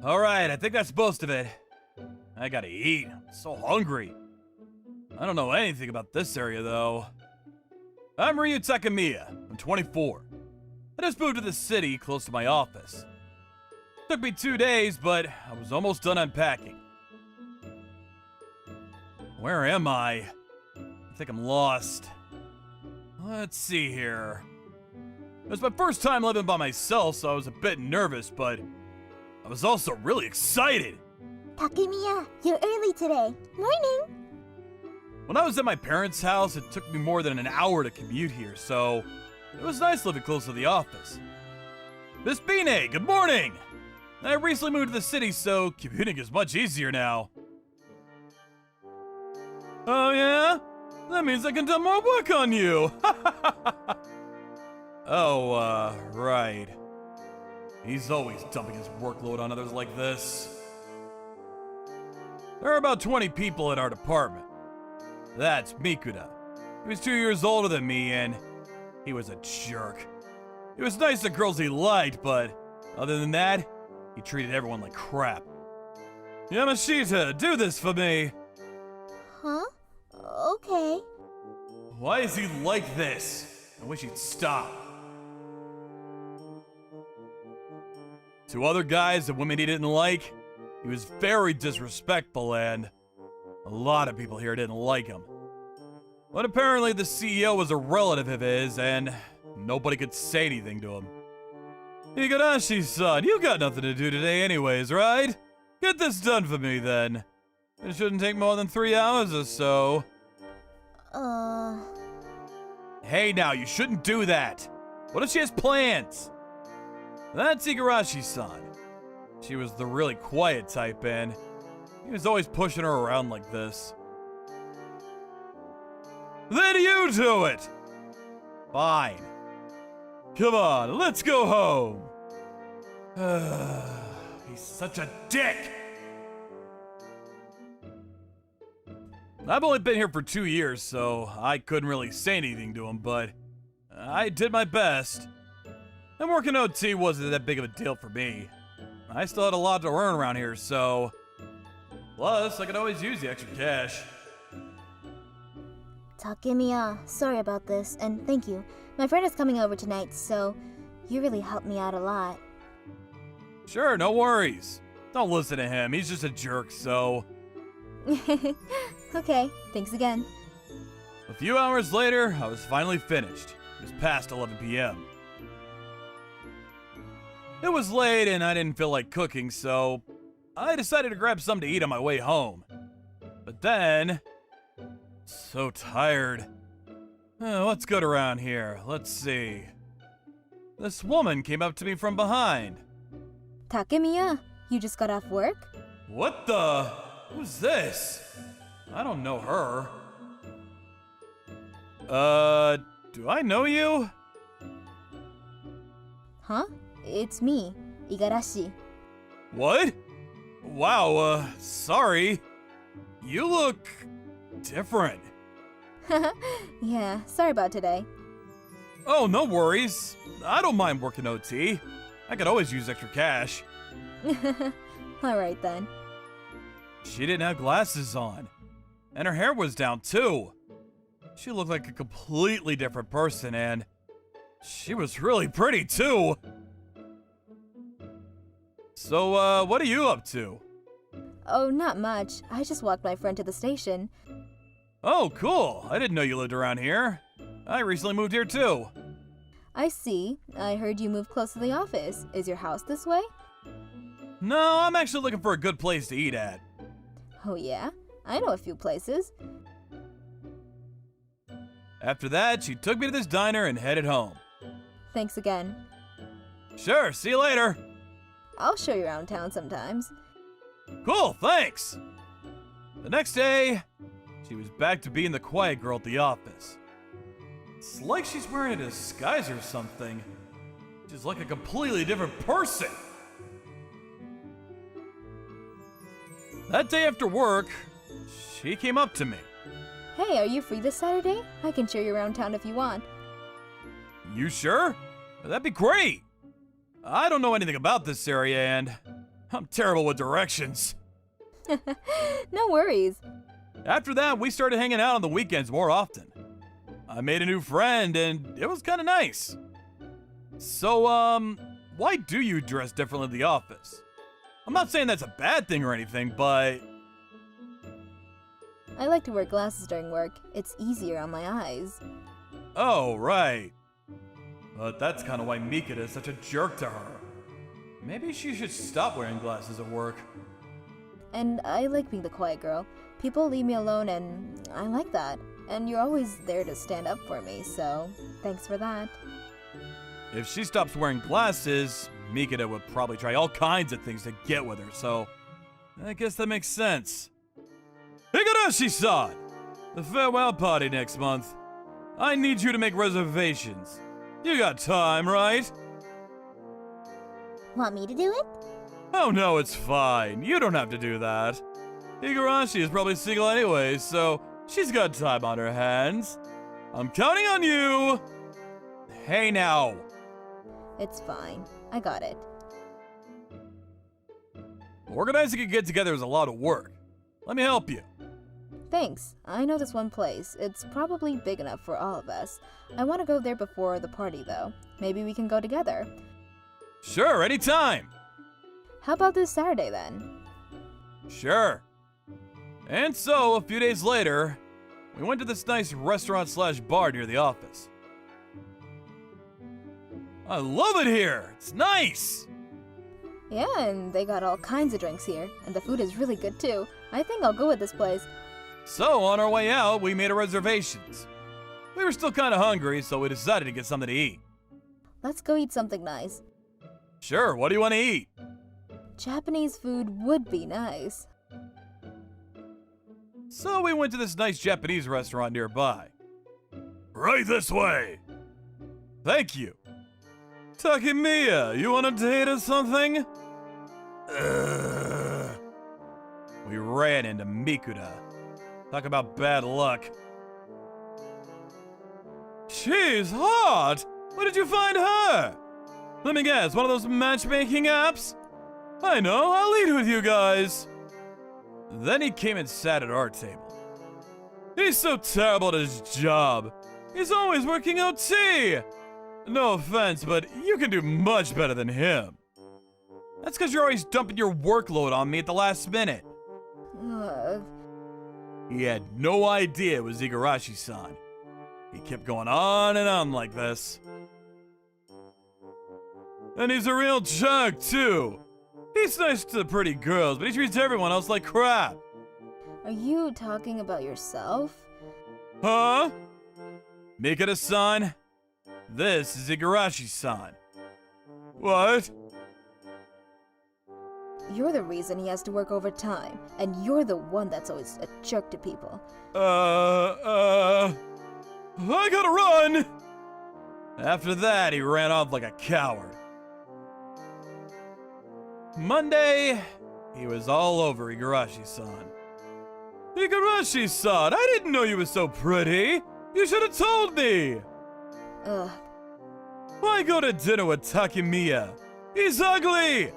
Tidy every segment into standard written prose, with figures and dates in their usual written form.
Alright, I think that's most of it. I gotta eat. I'm so hungry. I don't know anything about this area, though. I'm Ryu Takamiya. I'm 24. I just moved to the city close to my office. Took me 2 days, but I was almost done unpacking. Where am I? I think I'm lost. Let's see here. It was my first time living by myself, so I was a bit nervous, but I was also really excited. Takemiya, you're early today. Morning! When I was at my parents' house, it took me more than an hour to commute here, so it was nice living close to the office. Miss Bine, good morning! I recently moved to the city, so commuting is much easier now. Oh yeah? That means I can dump more work on you! Oh, right. He's always dumping his workload on others like this. There are about 20 people in our department. That's Mikuda. He was 2 years older than me, and he was a jerk. He was nice to girls he liked, but other than that, he treated everyone like crap. Yamashita, do this for me! Huh? Okay. Why is he like this? I wish he'd stop. 2 other guys and women he didn't like, he was very disrespectful, and a lot of people here didn't like him. But apparently the CEO was a relative of his, and nobody could say anything to him. Igarashi-san, you got nothing to do today anyways, right? Get this done for me, then. It shouldn't take more than 3 hours or so. Hey now, you shouldn't do that. What if she has plans? That's Igarashi-san. She was the really quiet type, and he was always pushing her around like this. Then you do it! Fine. Come on, let's go home. He's such a dick! I've only been here for 2 years, so I couldn't really say anything to him, but I did my best. And working OT wasn't that big of a deal for me. I still had a lot to earn around here, so... Plus, I could always use the extra cash. Takemiya, sorry about this, and thank you. My friend is coming over tonight, so you really helped me out a lot. Sure, no worries. Don't listen to him, he's just a jerk, so... Okay, thanks again. A few hours later, I was finally finished. It was past 11 p.m. It was late and I didn't feel like cooking, so I decided to grab something to eat on my way home. But then... So tired. What's good around here? Let's see. This woman came up to me from behind. Takemiya, you just got off work? What the? Who's this? I don't know her. Do I know you? Huh? It's me, Igarashi. What? Wow, sorry. You look... different. Yeah, sorry about today. Oh, no worries. I don't mind working OT. I could always use extra cash. Alright then. She didn't have glasses on. And her hair was down too. She looked like a completely different person, and she was really pretty too. So, what are you up to? Oh, not much. I just walked my friend to the station. Oh, cool. I didn't know you lived around here. I recently moved here too. I see. I heard you moved close to the office. Is your house this way? No, I'm actually looking for a good place to eat at. Oh yeah? I know a few places. After that, she took me to this diner and headed home. Thanks again. Sure, see you later. I'll show you around town sometimes. Cool, thanks. The next day, she was back to being the quiet girl at the office. It's like she's wearing a disguise or something. She's like a completely different person. That day after work, she came up to me. Hey, are you free this Saturday? I can show you around town if you want. You sure? That'd be great. I don't know anything about this area and I'm terrible with directions. No worries. After that, we started hanging out on the weekends more often. I made a new friend and it was kind of nice. So, why do you dress differently in the office? I'm not saying that's a bad thing or anything, but... I like to wear glasses during work. It's easier on my eyes. Oh, right. But that's kind of why Mikita is such a jerk to her. Maybe she should stop wearing glasses at work. And I like being the quiet girl. People leave me alone and I like that. And you're always there to stand up for me, so thanks for that. If she stops wearing glasses, Mikita would probably try all kinds of things to get with her, so I guess that makes sense. Higurashi-san! The farewell party next month. I need you to make reservations. You got time, right? Want me to do it? Oh no, it's fine. You don't have to do that. Higurashi is probably single anyway, so she's got time on her hands. I'm counting on you! Hey now! It's fine. I got it. Organizing a get-together is a lot of work. Let me help you. Thanks. I know this one place. It's probably big enough for all of us. I want to go there before the party, though. Maybe we can go together. Sure, anytime! How about this Saturday, then? Sure. And so, a few days later, we went to this nice restaurant/bar near the office. I love it here! It's nice! Yeah, and they got all kinds of drinks here, and the food is really good too. I think I'll go with this place. So, on our way out, we made our reservations. We were still kind of hungry, so we decided to get something to eat. Let's go eat something nice. Sure, what do you want to eat? Japanese food would be nice. So we went to this nice Japanese restaurant nearby. Right this way! Thank you. Takemiya, you want a date or something? We ran into Mikuta. Talk about bad luck. She's hot! Where did you find her? Let me guess, one of those matchmaking apps? I know, I'll eat with you guys. Then he came and sat at our table. He's so terrible at his job. He's always working OT. No offense, but you can do much better than him. That's because you're always dumping your workload on me at the last minute. He had no idea it was Igarashi-san. He kept going on and on like this. And he's a real jerk, too. He's nice to the pretty girls, but he treats everyone else like crap. Are you talking about yourself? Huh? Mikita-san? This is Igarashi-san. What? You're the reason he has to work overtime, and you're the one that's always a jerk to people. I gotta run! After that, he ran off like a coward. Monday, he was all over Igarashi-san. Igarashi-san, I didn't know you were so pretty! You should have told me! Ugh. Why go to dinner with Takemiya? He's ugly!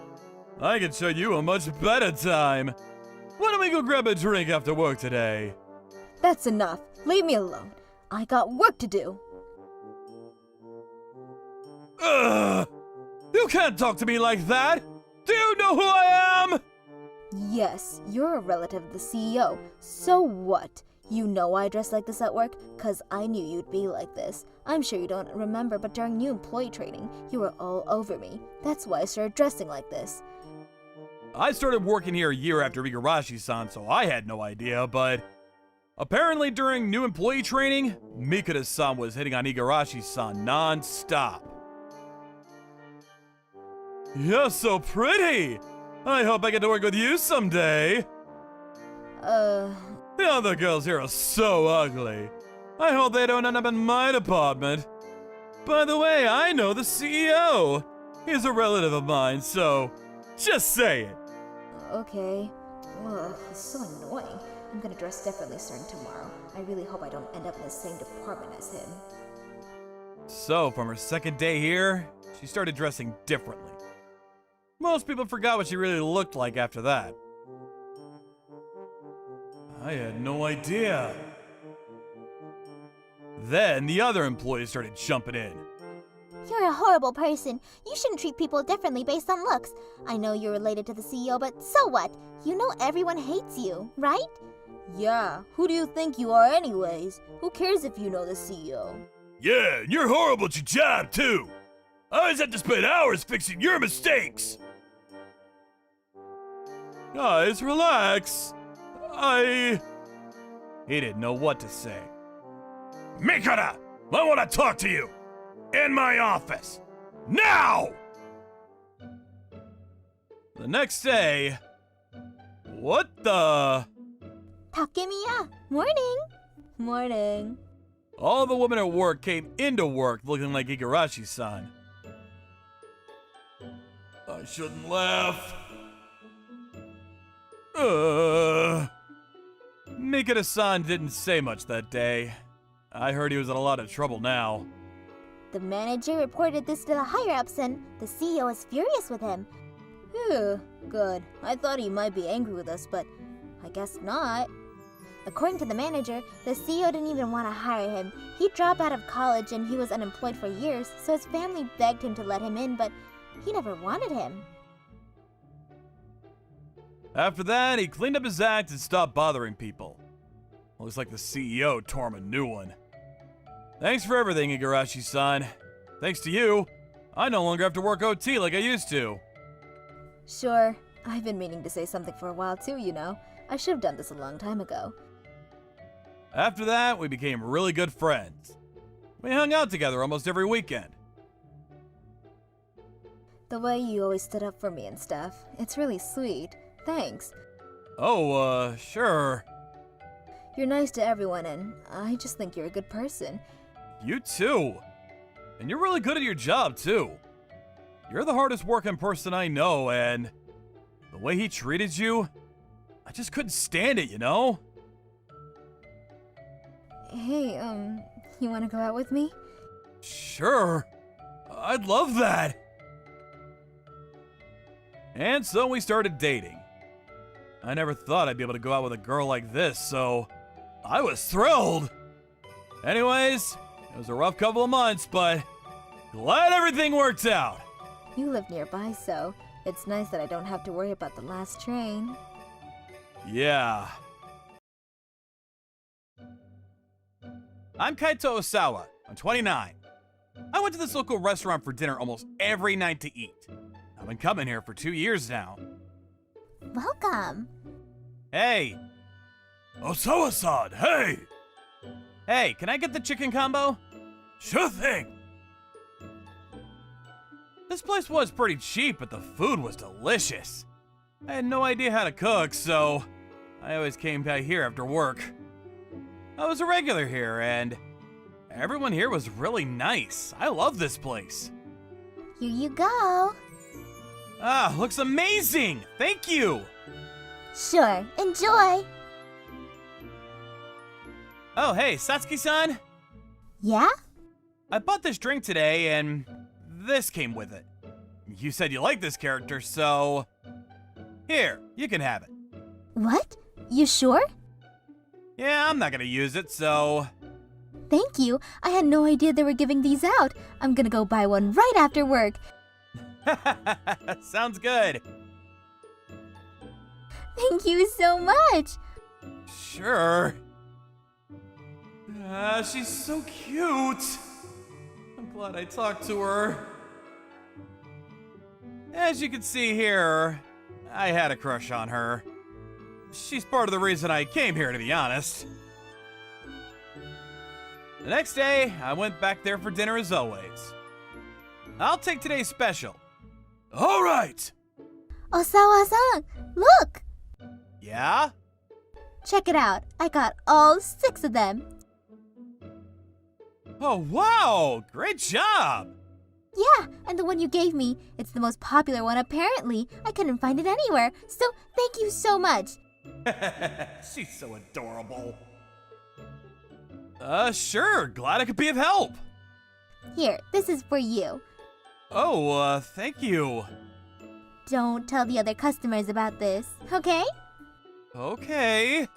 I can show you a much better time. Why don't we go grab a drink after work today? That's enough. Leave me alone. I got work to do. Ugh! You can't talk to me like that! Do you know who I am? Yes, you're a relative of the CEO. So what? You know I dress like this at work? 'Cause I knew you'd be like this. I'm sure you don't remember, but during new employee training, you were all over me. That's why I started dressing like this. I started working here a year after Igarashi-san, so I had no idea, but apparently during new employee training, Mikita-san was hitting on Igarashi-san non-stop. You're so pretty! I hope I get to work with you someday! The other girls here are so ugly. I hope they don't end up in my department. By the way, I know the CEO. He's a relative of mine, so just say it. Okay. Ugh, it's so annoying. I'm gonna dress differently starting tomorrow. I really hope I don't end up in the same department as him. So, from her second day here, she started dressing differently. Most people forgot what she really looked like after that. I had no idea. Then the other employees started jumping in. You're a horrible person. You shouldn't treat people differently based on looks. I know you're related to the CEO, but so what? You know everyone hates you, right? Yeah, who do you think you are anyways? Who cares if you know the CEO? Yeah, and you're horrible at your job, too. I always have to spend hours fixing your mistakes. Guys, relax. He didn't know what to say. Mikata, I want to talk to you. In my office. Now! The next day... What the... Takemiya, morning. Morning. All the women at work came into work looking like Igarashi-san. I shouldn't laugh. Mikata-san didn't say much that day. I heard he was in a lot of trouble now. The manager reported this to the higher-ups and the CEO is furious with him. Phew, good. I thought he might be angry with us, but I guess not. According to the manager, the CEO didn't even want to hire him. He dropped out of college and he was unemployed for years, so his family begged him to let him in, but he never wanted him. After that, he cleaned up his act and stopped bothering people. Looks like the CEO tore him a new one. Thanks for everything, Igarashi-san. Thanks to you, I no longer have to work OT like I used to. Sure. I've been meaning to say something for a while too, you know. I should have done this a long time ago. After that, we became really good friends. We hung out together almost every weekend. The way you always stood up for me and stuff, it's really sweet. Thanks. Oh, sure. You're nice to everyone and I just think you're a good person. You too. And you're really good at your job, too. You're the hardest working person I know, and the way he treated you, I just couldn't stand it, you know? Hey, you wanna go out with me? Sure. I'd love that. And so we started dating. I never thought I'd be able to go out with a girl like this, so I was thrilled. Anyways, it was a rough couple of months, but glad everything worked out. You live nearby, so it's nice that I don't have to worry about the last train. Yeah. I'm Kaito Osawa. I'm 29. I went to this local restaurant for dinner almost every night to eat. I've been coming here for 2 years now. Welcome. Hey. Osawa-san, hey! Hey, can I get the chicken combo? Sure thing. This place was pretty cheap, but the food was delicious. I had no idea how to cook, so I always came by here after work. I was a regular here, and everyone here was really nice. I love this place. Here you go. Ah, looks amazing! Thank you! Sure, enjoy. Oh, hey, Satsuki-san? Yeah? I bought this drink today, and this came with it. You said you like this character, so... Here, you can have it. What? You sure? Yeah, I'm not gonna use it, so... Thank you. I had no idea they were giving these out. I'm gonna go buy one right after work. Sounds good. Thank you so much. Sure. She's so cute. I'm glad I talked to her. As you can see here, I had a crush on her. She's part of the reason I came here, to be honest. The next day, I went back there for dinner as always. I'll take today's special. All right. Osawa-san, look. Yeah? Check it out. I got all 6 of them. Oh, wow! Great job! Yeah, and the one you gave me, it's the most popular one apparently. I couldn't find it anywhere, so thank you so much. She's so adorable. Sure, glad I could be of help. Here, this is for you. Oh, thank you. Don't tell the other customers about this, okay? Okay.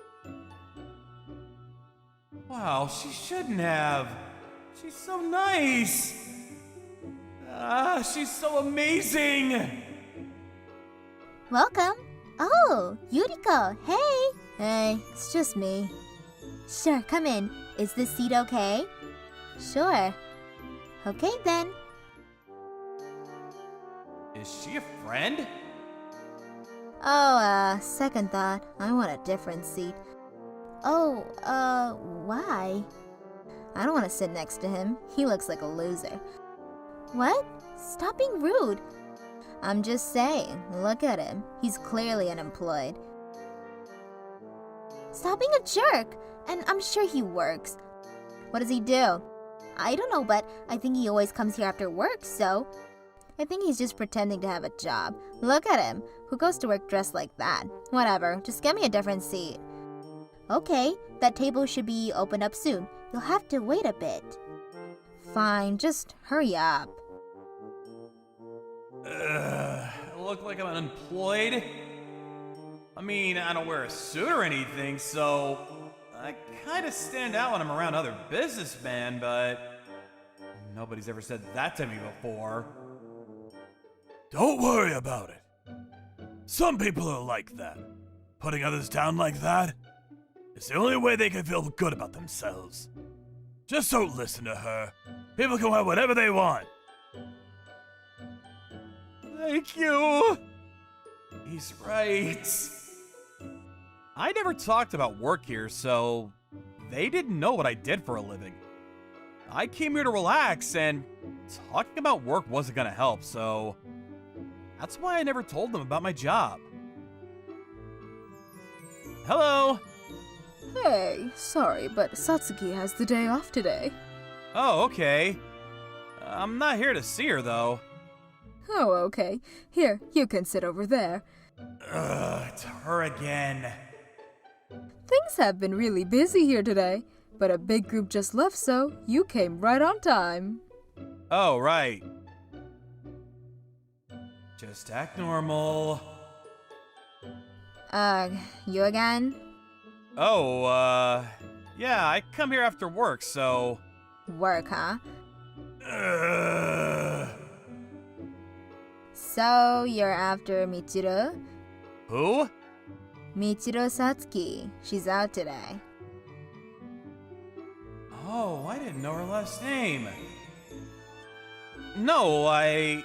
Wow, she shouldn't have. She's so nice. She's so amazing. Welcome. Oh, Yuriko, hey. Hey, it's just me. Sure, come in. Is this seat okay? Sure. Okay then. Is she a friend? Oh, second thought. I want a different seat. Oh, why? I don't want to sit next to him. He looks like a loser. What? Stop being rude. I'm just saying, look at him. He's clearly unemployed. Stop being a jerk! And I'm sure he works. What does he do? I don't know, but I think he always comes here after work, so... I think he's just pretending to have a job. Look at him. Who goes to work dressed like that? Whatever, just get me a different seat. Okay, that table should be opened up soon. You'll have to wait a bit. Fine, just hurry up. I look like I'm unemployed. I mean, I don't wear a suit or anything, so I kind of stand out when I'm around other businessmen, but nobody's ever said that to me before. Don't worry about it. Some people are like that. Putting others down like that is the only way they can feel good about themselves. Just don't listen to her. People can wear whatever they want. Thank you. He's right. I never talked about work here, so they didn't know what I did for a living. I came here to relax, and talking about work wasn't gonna help, so that's why I never told them about my job. Hello. Hey, sorry, but Satsuki has the day off today. Oh, okay. I'm not here to see her, though. Oh, okay. Here, you can sit over there. It's her again. Things have been really busy here today, but a big group just left, so you came right on time. Oh, right. Just act normal. You again? Oh, yeah, I come here after work, so... Work, huh? Ugh. So, you're after Michiru? Who? Michiru Satsuki. She's out today. Oh, I didn't know her last name. No, I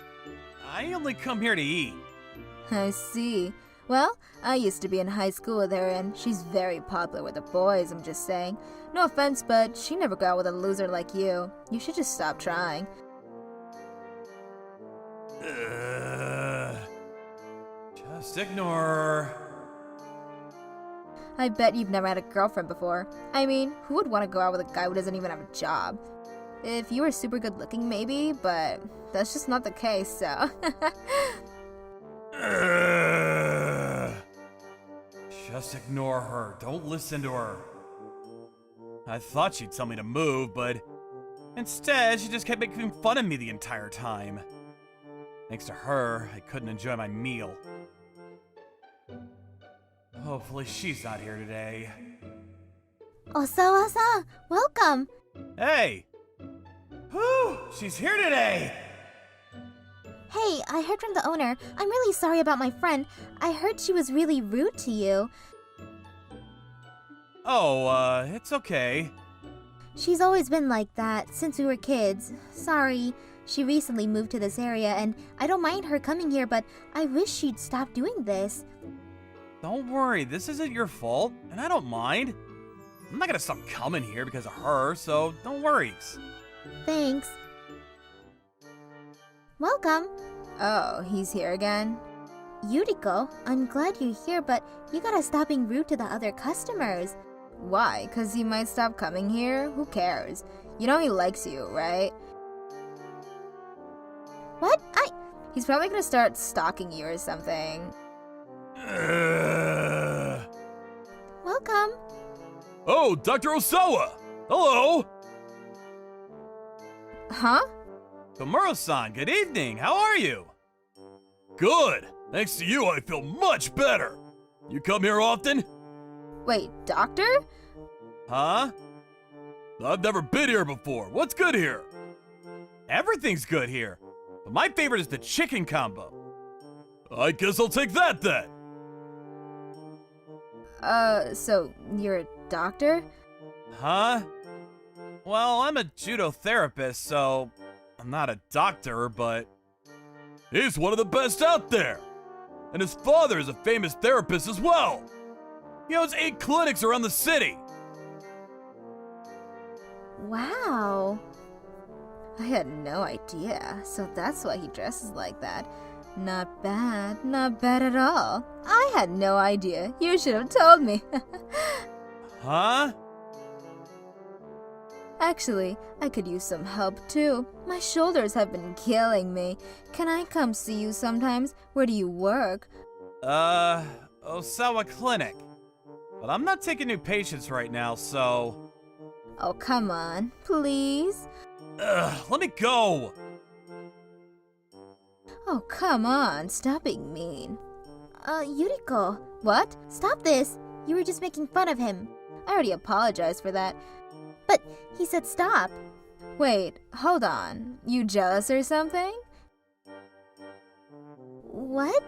only come here to eat. I see. Well, I used to be in high school with her, and she's very popular with the boys, I'm just saying. No offense, but she never got with a loser like you. You should just stop trying. Just ignore her. I bet you've never had a girlfriend before. I mean, who would want to go out with a guy who doesn't even have a job? If you were super good looking, maybe, but that's just not the case, so... Just ignore her. Don't listen to her. I thought she'd tell me to move, but instead she just kept making fun of me the entire time. Thanks to her, I couldn't enjoy my meal. Hopefully she's not here today. Osawa-san, welcome! Hey! Whew! She's here today! Hey, I heard from the owner. I'm really sorry about my friend. I heard she was really rude to you. Oh, it's okay. She's always been like that since we were kids. Sorry. She recently moved to this area, and I don't mind her coming here, but I wish she'd stop doing this. Don't worry, this isn't your fault, and I don't mind. I'm not gonna stop coming here because of her, so don't worry. Thanks. Welcome. Oh, he's here again? Yuriko, I'm glad you're here, but you gotta stop being rude to the other customers. Why? 'Cause he might stop coming here? Who cares? You know he likes you, right? What? He's probably gonna start stalking you or something. Welcome. Oh, Dr. Osawa! Hello! Huh? Komuro-san, good evening. How are you? Good. Thanks to you, I feel much better. You come here often? Wait, doctor? Huh? I've never been here before. What's good here? Everything's good here. But my favorite is the chicken combo. I guess I'll take that then. So you're a doctor? Huh? Well, I'm a judo therapist, so I'm not a doctor, but he's one of the best out there. And his father is a famous therapist as well. He owns 8 clinics around the city. Wow. I had no idea, so that's why he dresses like that. Not bad at all. I had no idea. You should have told me. Huh? Actually, I could use some help too. My shoulders have been killing me. Can I come see you sometimes? Where do you work? Osawa Clinic. But I'm not taking new patients right now, so... Oh, come on, please. Let me go! Oh, come on, stop being mean. Yuriko, What? stop this. You were just making fun of him. I already apologized for that. But he said stop. Wait, hold on. You jealous or something? What?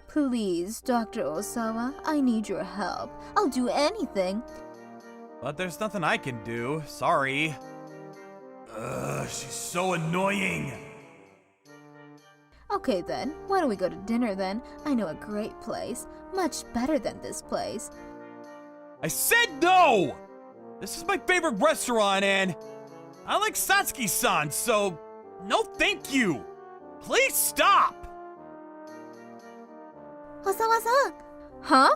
Please, Dr. Osawa, I need your help. I'll do anything. But there's nothing I can do. Sorry. She's so annoying. Okay then, why don't we go to dinner then? I know a great place. Much better than this place. I said no! This is my favorite restaurant and I like Satsuki-san, so no thank you. Please stop! Osawa-san! Huh?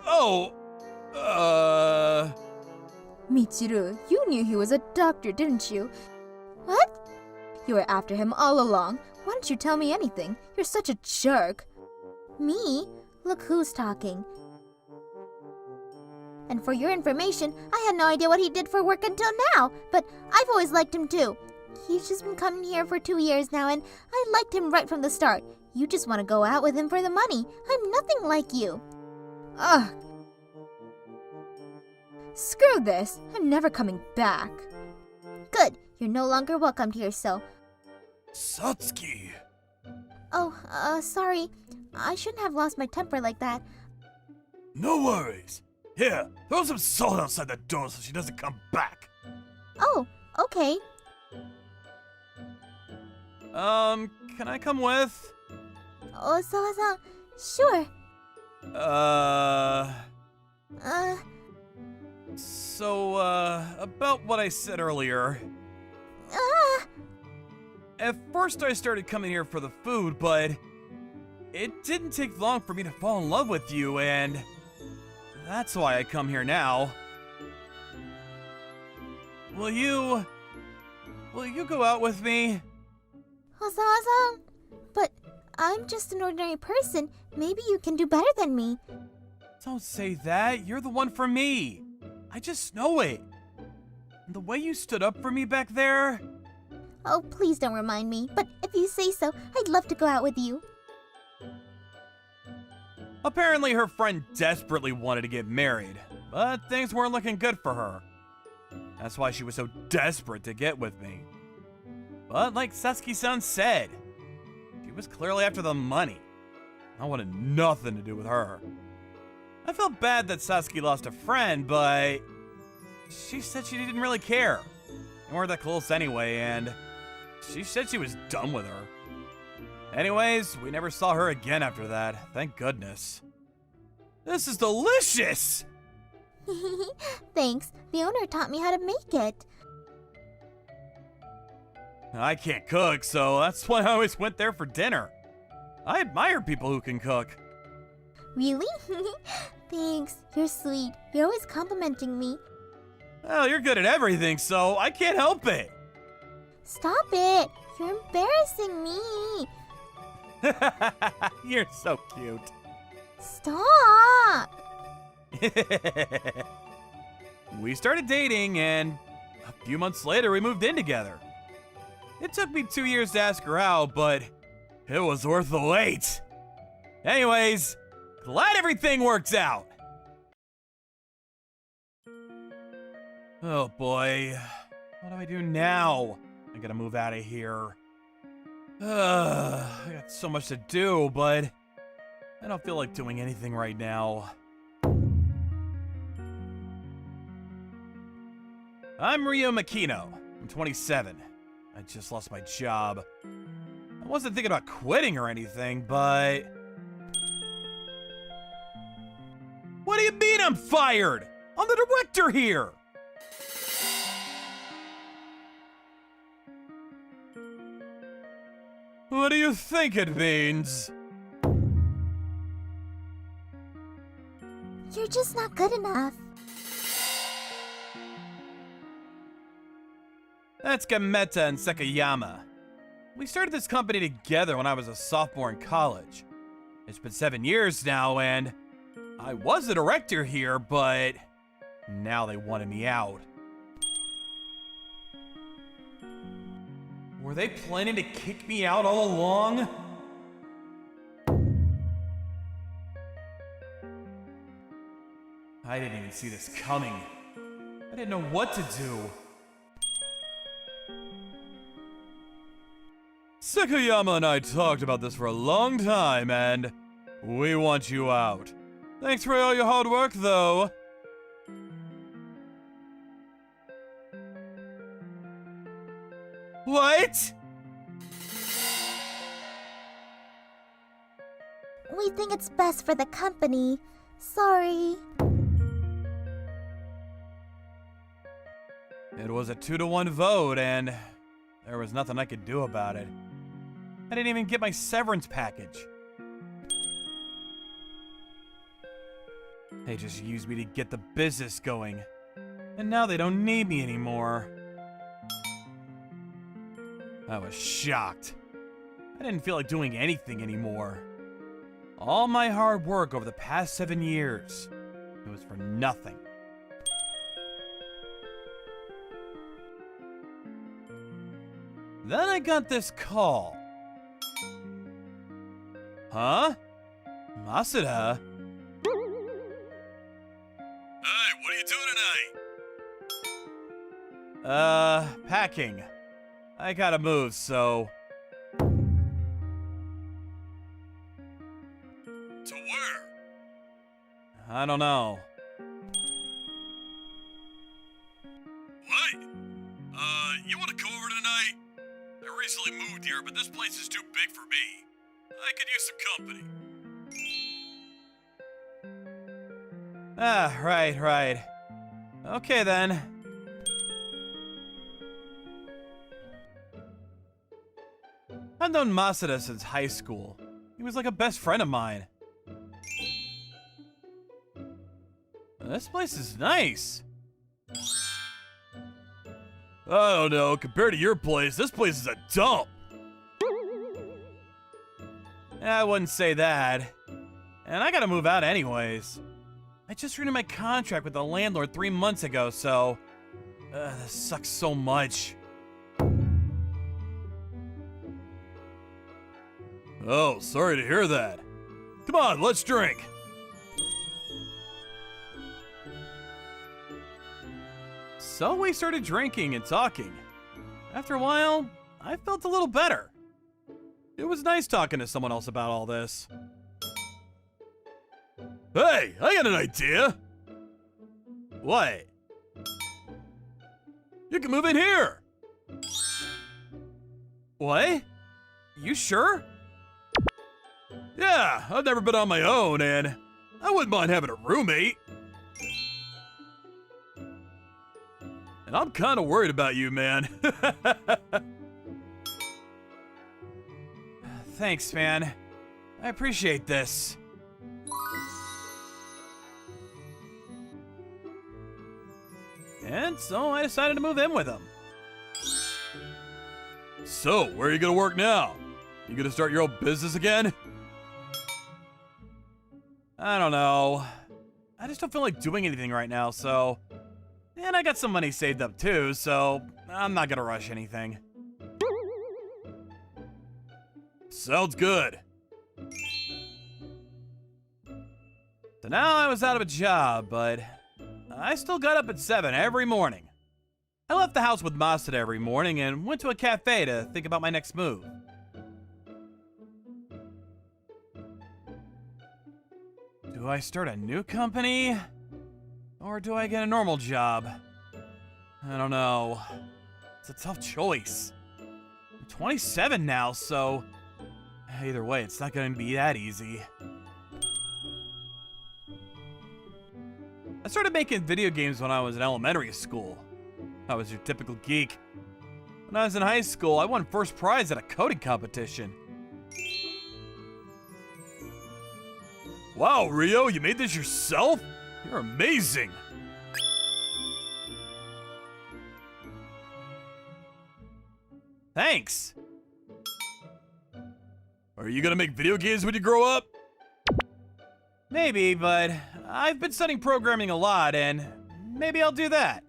Oh, Michiru, you knew he was a doctor, didn't you? What? You were after him all along. Why didn't you tell me anything? You're such a jerk. Me? Look who's talking. And for your information, I had no idea what he did for work until now, but I've always liked him too. He's just been coming here for 2 years now, and I liked him right from the start. You just want to go out with him for the money. I'm nothing like you. Ugh. Screw this. I'm never coming back. Good. You're no longer welcomed here, so... Satsuki. Oh, sorry. I shouldn't have lost my temper like that. No worries. Here, throw some salt outside the door so she doesn't come back. Oh, okay. Can I come with? Osawa-san, sure. So, about what I said earlier. At first I started coming here for the food, but it didn't take long for me to fall in love with you, and that's why I come here now. Will you go out with me? Osawa-san, but I'm just an ordinary person. Maybe you can do better than me. Don't say that. You're the one for me. I just know it. And the way you stood up for me back there. Oh, please don't remind me. But if you say so, I'd love to go out with you. Apparently her friend desperately wanted to get married, but things weren't looking good for her. That's why she was so desperate to get with me. But like Satsuki-san said, she was clearly after the money. I wanted nothing to do with her. I felt bad that Satsuki lost a friend, but she said she didn't really care. They weren't that close anyway, and she said she was done with her. Anyways, we never saw her again after that, thank goodness. This is delicious! Thanks. The owner taught me how to make it. I can't cook, so that's why I always went there for dinner. I admire people who can cook. Really? Thanks. You're sweet. You're always complimenting me. Well, you're good at everything, so I can't help it. Stop it. You're embarrassing me. You're so cute. Stop. We started dating, and a few months later, we moved in together. It took me 2 years to ask her out, but it was worth the wait. Anyways, glad everything worked out. Oh boy, what do I do now? I gotta move out of here. I got so much to do, but I don't feel like doing anything right now. I'm Ryo Makino. I'm 27. I just lost my job. I wasn't thinking about quitting or anything, but... What do you mean I'm fired? I'm the director here! What do you think it means? You're just not good enough. That's Gameta and Sekayama. We started this company together when I was a sophomore in college. It's been 7 years now, and I was the director here, but now they wanted me out. Were they planning to kick me out all along? I didn't even see this coming. I didn't know what to do. Sekayama and I talked about this for a long time, and we want you out. Thanks for all your hard work, though. What? We think it's best for the company. Sorry. It was a 2-to-1 vote, and there was nothing I could do about it. I didn't even get my severance package. They just used me to get the business going. And now they don't need me anymore. I was shocked. I didn't feel like doing anything anymore. All my hard work over the past 7 years, it was for nothing. Then I got this call. Huh? Masuda? Hey, what are you doing tonight? Packing. I gotta move, so... To where? I don't know. What? You wanna come over tonight? I recently moved here, but this place is too big for me. I could use some company. Ah, right. Okay then. I've known Masuda since high school. He was like a best friend of mine. This place is nice. I don't know, compared to your place, this place is a dump. I wouldn't say that. And I gotta move out anyways. I just renewed my contract with the landlord 3 months ago, so... this sucks so much. Oh, sorry to hear that. Come on, let's drink. So we started drinking and talking. After a while, I felt a little better. It was nice talking to someone else about all this. Hey, I got an idea. What? You can move in here. What? You sure? Yeah, I've never been on my own, and I wouldn't mind having a roommate. And I'm kind of worried about you, man. Thanks, man. I appreciate this. And so I decided to move in with him. So, where are you gonna work now? You gonna start your own business again? I don't know. I just don't feel like doing anything right now, so And I got some money saved up too, so I'm not gonna rush anything. Sounds good. So now I was out of a job, but I still got up at 7 every morning. I left the house with Masada every morning and went to a cafe to think about my next move. Do I start a new company? Or do I get a normal job? I don't know. It's a tough choice. I'm 27 now, so either way, it's not going to be that easy. I started making video games when I was in elementary school. I was your typical geek. When I was in high school, I won first prize at a coding competition. Wow, Rio, you made this yourself? You're amazing. Thanks. Are you gonna make video games when you grow up? Maybe, but I've been studying programming a lot, and maybe I'll do that.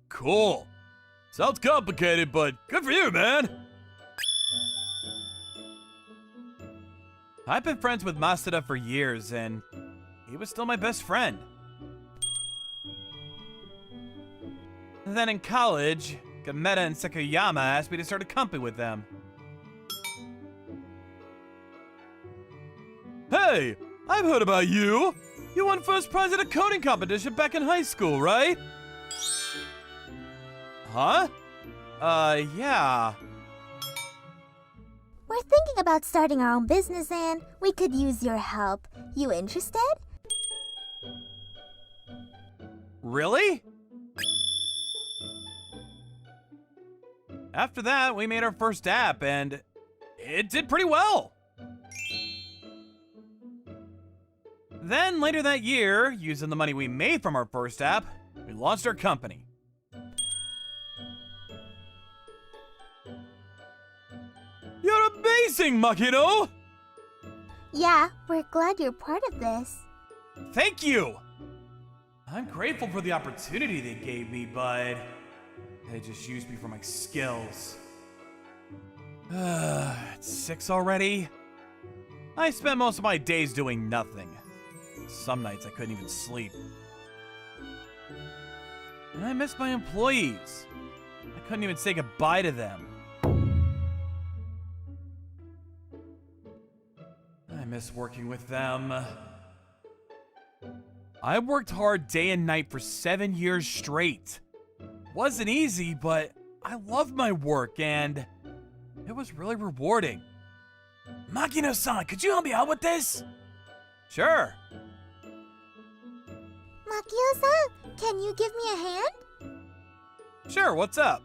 Cool. Sounds complicated, but good for you, man. I've been friends with Masada for years, and he was still my best friend. Then in college, Gameta and Sekuyama asked me to start a company with them. Hey, I've heard about you. You won first prize at a coding competition back in high school, right? Huh? Yeah. We're thinking about starting our own business and we could use your help. You interested? Really? After that, we made our first app and it did pretty well. Then later that year, using the money we made from our first app, we launched our company. You're amazing, Makino! Yeah, we're glad you're part of this. Thank you! I'm grateful for the opportunity they gave me, but they just used me for my skills. It's 6 already? I spent most of my days doing nothing. Some nights I couldn't even sleep. And I miss my employees. I couldn't even say goodbye to them. I miss working with them. I worked hard day and night for 7 years straight. Wasn't easy, but I loved my work and it was really rewarding. Makino-san, could you help me out with this? Sure. Makio-san, can you give me a hand? Sure, what's up?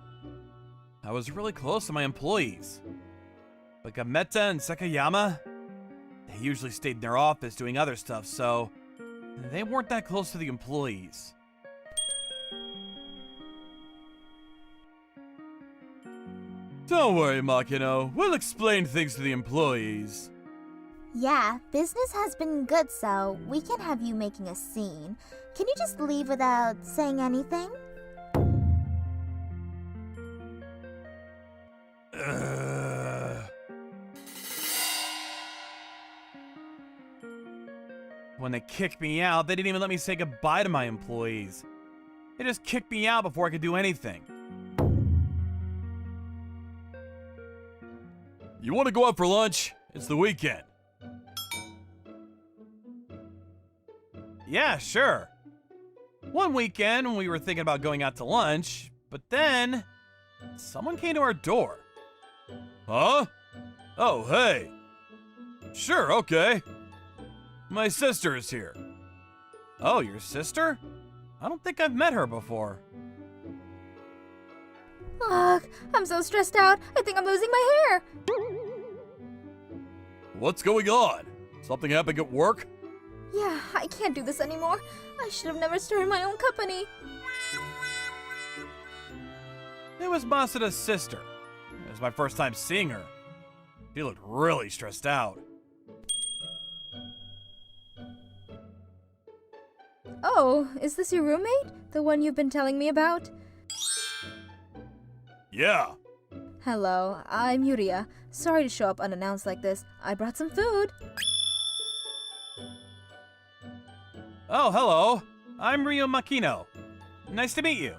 I was really close to my employees. But Gameta and Sekuyama, they usually stayed in their office doing other stuff, so they weren't that close to the employees. Don't worry, Makino. We'll explain things to the employees. Yeah, business has been good, so we can have you making a scene. Can you just leave without saying anything? When they kicked me out, they didn't even let me say goodbye to my employees. They just kicked me out before I could do anything. You want to go out for lunch? It's the weekend. Yeah, sure. One weekend, we were thinking about going out to lunch, but then someone came to our door. Huh? Oh, hey. Sure, okay. My sister is here. Oh, your sister? I don't think I've met her before. Ugh, I'm so stressed out. I think I'm losing my hair. What's going on? Something happened at work? Yeah, I can't do this anymore. I should have never started my own company. It was Masada's sister. It was my first time seeing her. She looked really stressed out. Oh, is this your roommate? The one you've been telling me about? Yeah. Hello, I'm Yuria. Sorry to show up unannounced like this. I brought some food. Oh, hello. I'm Ryo Makino. Nice to meet you.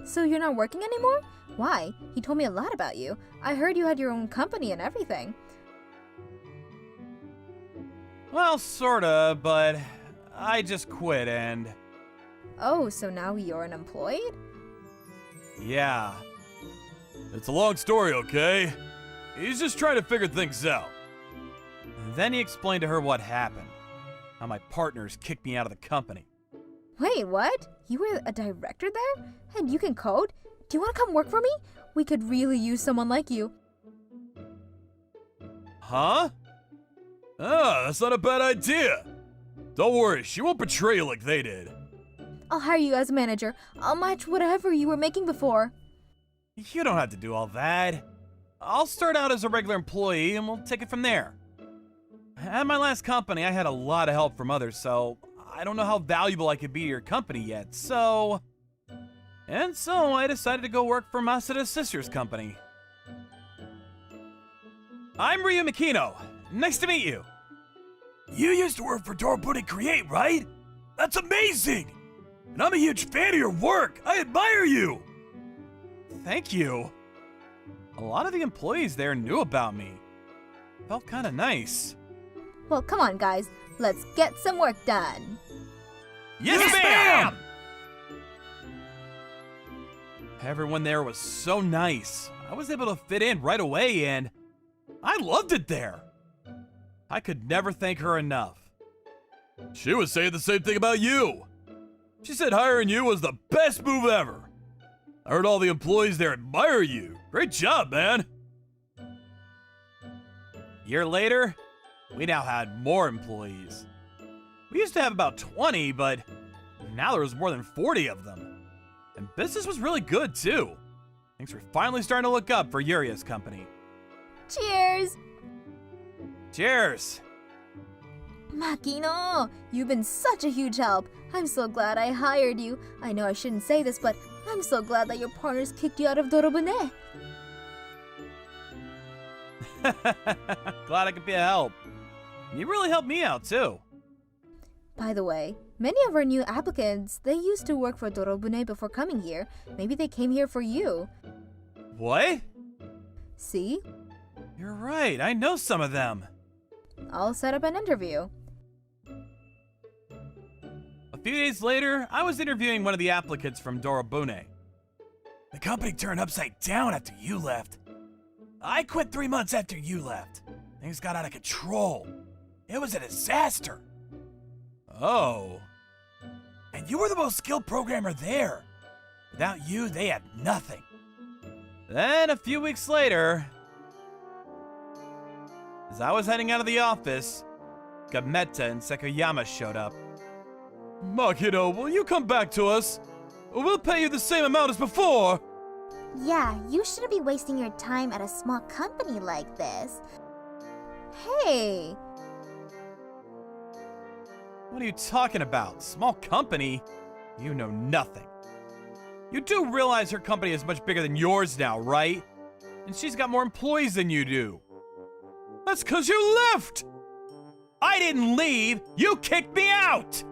So you're not working anymore? Why? He told me a lot about you. I heard you had your own company and everything. Well, sorta, but I just quit and... Oh, so now you're unemployed? Yeah. It's a long story, okay? He's just trying to figure things out. And then he explained to her what happened. How my partners kicked me out of the company. Wait, what? You were a director there? And you can code? Do you want to come work for me? We could really use someone like you. Huh? Ah, that's not a bad idea. Don't worry, she won't betray you like they did. I'll hire you as a manager. I'll match whatever you were making before. You don't have to do all that. I'll start out as a regular employee and we'll take it from there. At my last company, I had a lot of help from others, so I don't know how valuable I could be to your company yet, so... And so I decided to go work for Masuda's sister's company. I'm Ryu Makino. Nice to meet you. You used to work for Dorobune Create, right? That's amazing! And I'm a huge fan of your work. I admire you. Thank you. A lot of the employees there knew about me. Felt kind of nice. Well, come on, guys. Let's get some work done. Yes, ma'am! Everyone there was so nice. I was able to fit in right away and I loved it there. I could never thank her enough. She was saying the same thing about you. She said hiring you was the best move ever. I heard all the employees there admire you. Great job, man. Year later, we now had more employees. We used to have about 20, but now there was more than 40 of them. And business was really good, too. Things were finally starting to look up for Yuria's company. Cheers! Cheers! Makino, you've been such a huge help. I'm so glad I hired you. I know I shouldn't say this, but I'm so glad that your partners kicked you out of Dorobune. Glad I could be a help. You really helped me out, too. By the way, many of our new applicants, they used to work for Dorobune before coming here. Maybe they came here for you. What? See? You're right, I know some of them. I'll set up an interview. A few days later, I was interviewing one of the applicants from Dorobune. The company turned upside down after you left. I quit 3 months after you left. Things got out of control. It was a disaster. Oh. And you were the most skilled programmer there. Without you, they had nothing. Then, a few weeks later, as I was heading out of the office, Gameta and Sekuyama showed up. Makino, will you come back to us? We'll pay you the same amount as before. Yeah, you shouldn't be wasting your time at a small company like this. Hey! What are you talking about? Small company? You know nothing. You do realize her company is much bigger than yours now, right? And she's got more employees than you do. That's 'cause you left! I didn't leave! You kicked me out!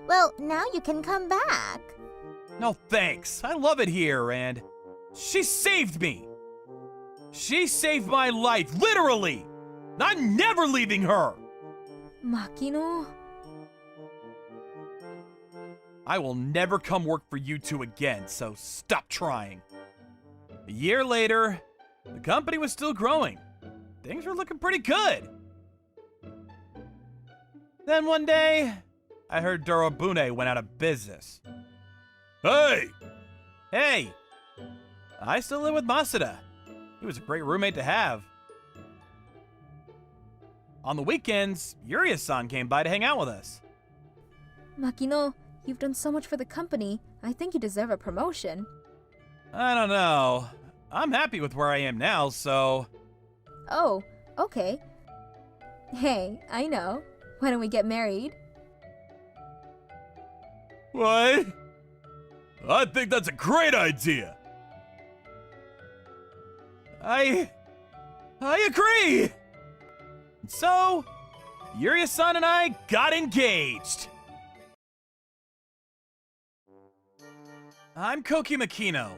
Well, now you can come back. No thanks. I love it here, and she saved me. She saved my life, literally. I'm never leaving her. Makino? I will never come work for you two again, so stop trying. A year later, the company was still growing. Things were looking pretty good. Then one day, I heard Dorobune went out of business. Hey! Hey! I still live with Masuda. He was a great roommate to have. On the weekends, Yuria-san came by to hang out with us. Makino, you've done so much for the company. I think you deserve a promotion. I don't know. I'm happy with where I am now, so... Oh, okay. Hey, I know. Why don't we get married? What? I think that's a great idea. I agree. So, Yuri-san and I got engaged. I'm Koki Makino.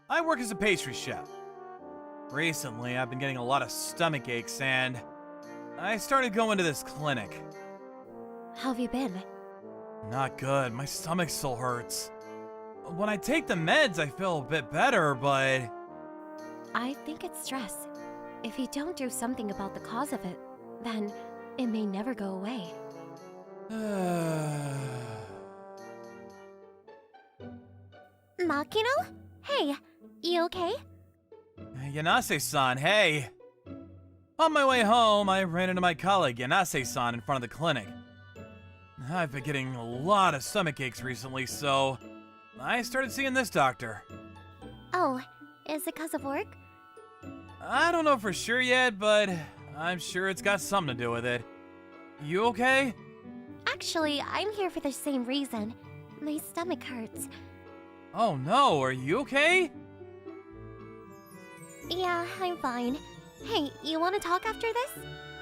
I work as a pastry chef. Recently, I've been getting a lot of stomach aches and I started going to this clinic. How have you been? Not good. My stomach still hurts. When I take the meds, I feel a bit better, but... I think it's stress. If you don't do something about the cause of it, then it may never go away. Makino? Hey, you okay? Yanase-san, hey. On my way home, I ran into my colleague Yanase-san in front of the clinic. I've been getting a lot of stomach aches recently, so I started seeing this doctor. Oh, is it because of work? I don't know for sure yet, but I'm sure it's got something to do with it. You okay? Actually, I'm here for the same reason. My stomach hurts. Oh no, are you okay? Yeah, I'm fine. Hey, you want to talk after this?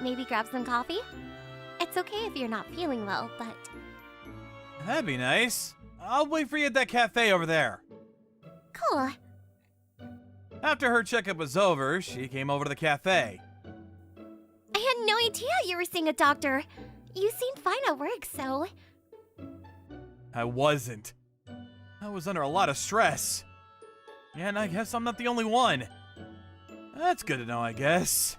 Maybe grab some coffee? It's okay if you're not feeling well, but... That'd be nice. I'll wait for you at that cafe over there. Cool. After her checkup was over, she came over to the cafe. I had no idea you were seeing a doctor. You seemed fine at work, so... I wasn't. I was under a lot of stress. And I guess I'm not the only one. That's good to know, I guess.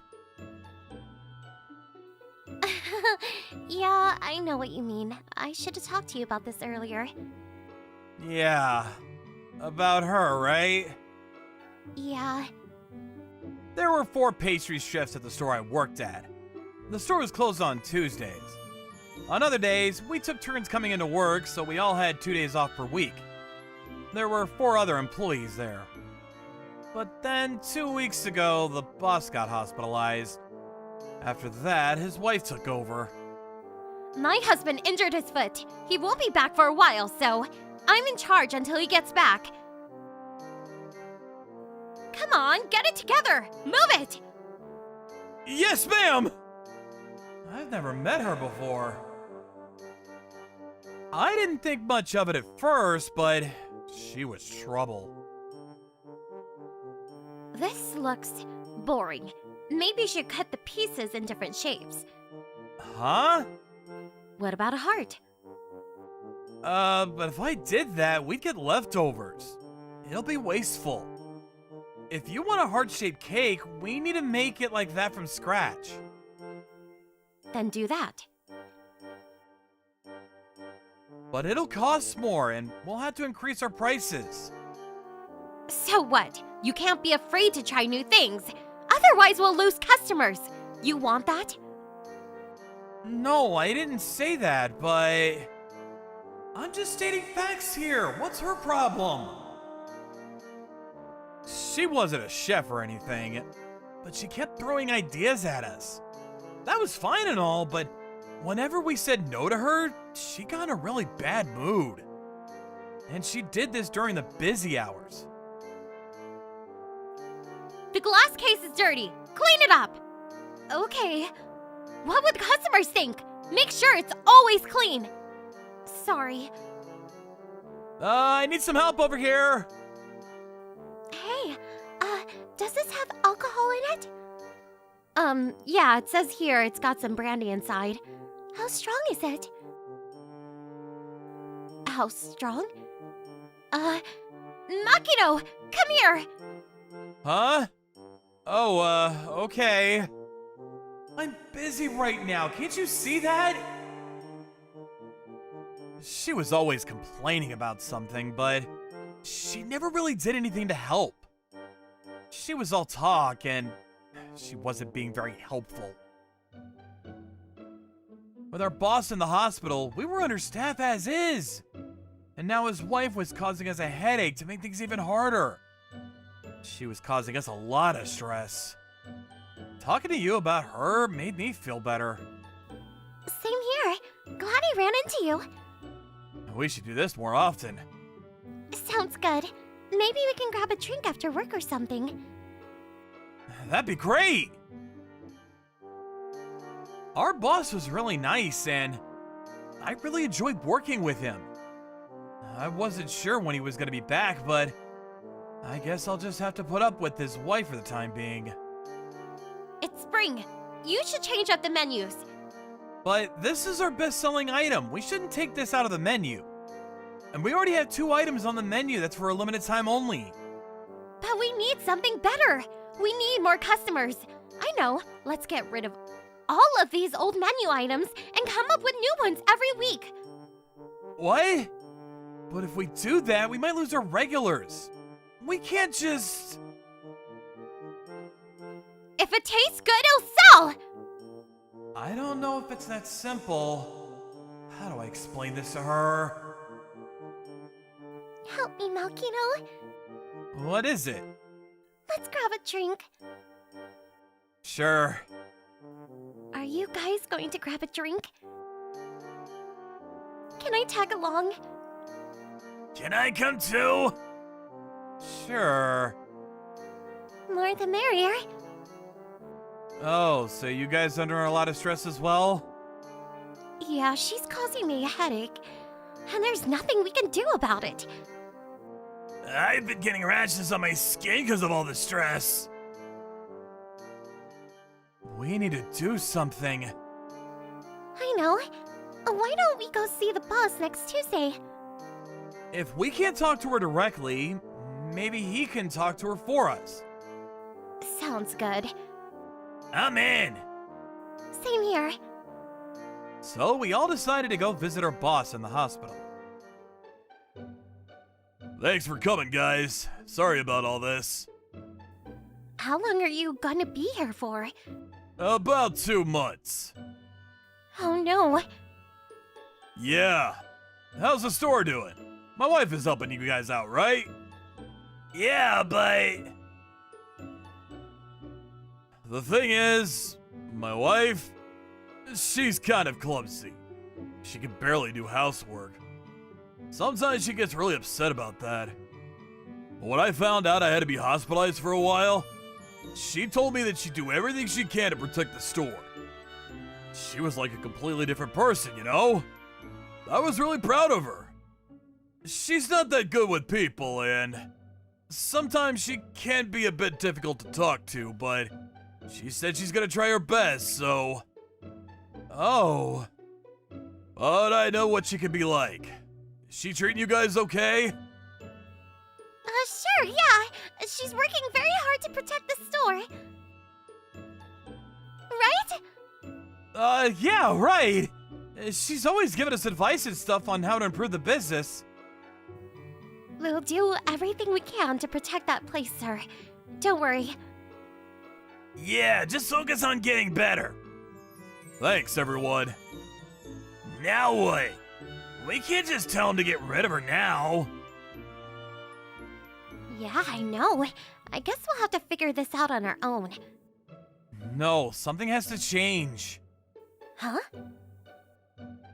Yeah, I know what you mean. I should have talked to you about this earlier. Yeah. About her, right? Yeah. There were 4 pastry chefs at the store I worked at. The store was closed on Tuesdays. On other days, we took turns coming into work, so we all had 2 days off per week. There were 4 other employees there. But then, 2 weeks ago, the boss got hospitalized. After that, his wife took over. My husband injured his foot. He won't be back for a while, so I'm in charge until he gets back. Come on, get it together! Move it! Yes, ma'am! I've never met her before. I didn't think much of it at first, but she was trouble. This looks boring. Maybe you should cut the pieces in different shapes. Huh? What about a heart? But if I did that, we'd get leftovers. It'll be wasteful. If you want a heart-shaped cake, we need to make it like that from scratch. Then do that. But it'll cost more, and we'll have to increase our prices. So what? You can't be afraid to try new things. Otherwise, we'll lose customers. You want that? No, I didn't say that, but... I'm just stating facts here. What's her problem? She wasn't a chef or anything, but she kept throwing ideas at us. That was fine and all, but whenever we said no to her, she got in a really bad mood. And she did this during the busy hours. The glass case is dirty. Clean it up. Okay. What would customers think? Make sure it's always clean. Sorry. I need some help over here. Hey, does this have alcohol in it? Yeah, it says here it's got some brandy inside. How strong is it? How strong? Makino, come here! Huh? Oh, okay. I'm busy right now, can't you see that? She was always complaining about something, but she never really did anything to help. She was all talk, and she wasn't being very helpful. With our boss in the hospital, we were understaffed as is. And now his wife was causing us a headache to make things even harder. She was causing us a lot of stress. Talking to you about her made me feel better. Same here. Glad I ran into you. We should do this more often. Sounds good. Maybe we can grab a drink after work or something. That'd be great! Our boss was really nice, and I really enjoyed working with him. I wasn't sure when he was gonna be back, but I guess I'll just have to put up with his wife for the time being. It's spring. You should change up the menus. But this is our best-selling item. We shouldn't take this out of the menu. And we already have 2 items on the menu that's for a limited time only. But we need something better. We need more customers. I know. Let's get rid of all of these old menu items and come up with new ones every week. What? But if we do that, we might lose our regulars. We can't just... If it tastes good, it'll sell! I don't know if it's that simple. How do I explain this to her? Help me, Malkino. What is it? Let's grab a drink. Sure. Are you guys going to grab a drink? Can I tag along? Can I come too? Sure. More the merrier. Oh, so you guys under a lot of stress as well? Yeah, she's causing me a headache. And there's nothing we can do about it. I've been getting rashes on my skin because of all the stress. We need to do something. I know. Why don't we go see the boss next Tuesday? If we can't talk to her directly, maybe he can talk to her for us. Sounds good. I'm in. Same here. So we all decided to go visit our boss in the hospital. Thanks for coming, guys. Sorry about all this. How long are you gonna be here for? About 2 months. Oh no. Yeah. How's the store doing? My wife is helping you guys out, right? Yeah, but... The thing is, my wife, she's kind of clumsy. She can barely do housework. Sometimes she gets really upset about that. But when I found out I had to be hospitalized for a while, she told me that she'd do everything she can to protect the store. She was like a completely different person, you know? I was really proud of her. She's not that good with people, and sometimes she can be a bit difficult to talk to, but she said she's gonna try her best, so... Oh. But I know what she can be like. Is she treating you guys okay? Sure, yeah. She's working very hard to protect the store. Right? Yeah, right. She's always giving us advice and stuff on how to improve the business. We'll do everything we can to protect that place, sir. Don't worry. Yeah, just focus on getting better. Thanks, everyone. Now what? We can't just tell him to get rid of her now. Yeah, I know. I guess we'll have to figure this out on our own. No, something has to change. Huh?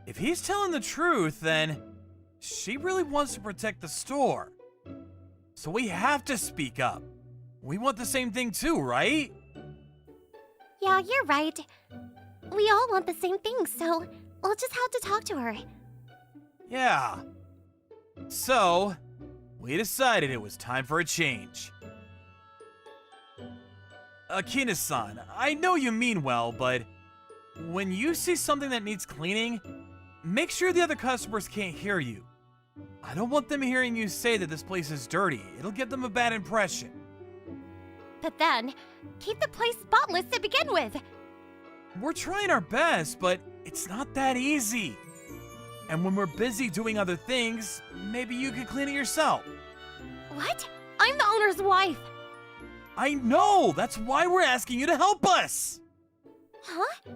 If he's telling the truth, then she really wants to protect the store. So we have to speak up. We want the same thing too, right? Yeah, you're right. We all want the same thing, so we'll just have to talk to her. Yeah. So, we decided it was time for a change. Akina-san, I know you mean well, but when you see something that needs cleaning, make sure the other customers can't hear you. I don't want them hearing you say that this place is dirty. It'll give them a bad impression. But then, keep the place spotless to begin with. We're trying our best, but it's not that easy. And when we're busy doing other things, maybe you could clean it yourself. What? I'm the owner's wife. I know! That's why we're asking you to help us! Huh?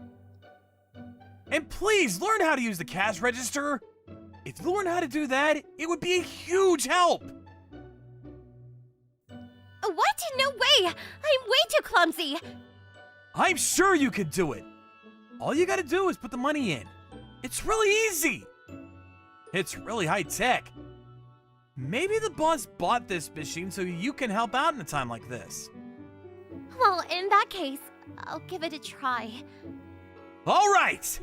And please, learn how to use the cash register. If you learn how to do that, it would be a huge help. What? No way! I'm way too clumsy! I'm sure you could do it. All you gotta do is put the money in. It's really easy. It's really high tech. Maybe the boss bought this machine so you can help out in a time like this. Well, in that case, I'll give it a try. All right!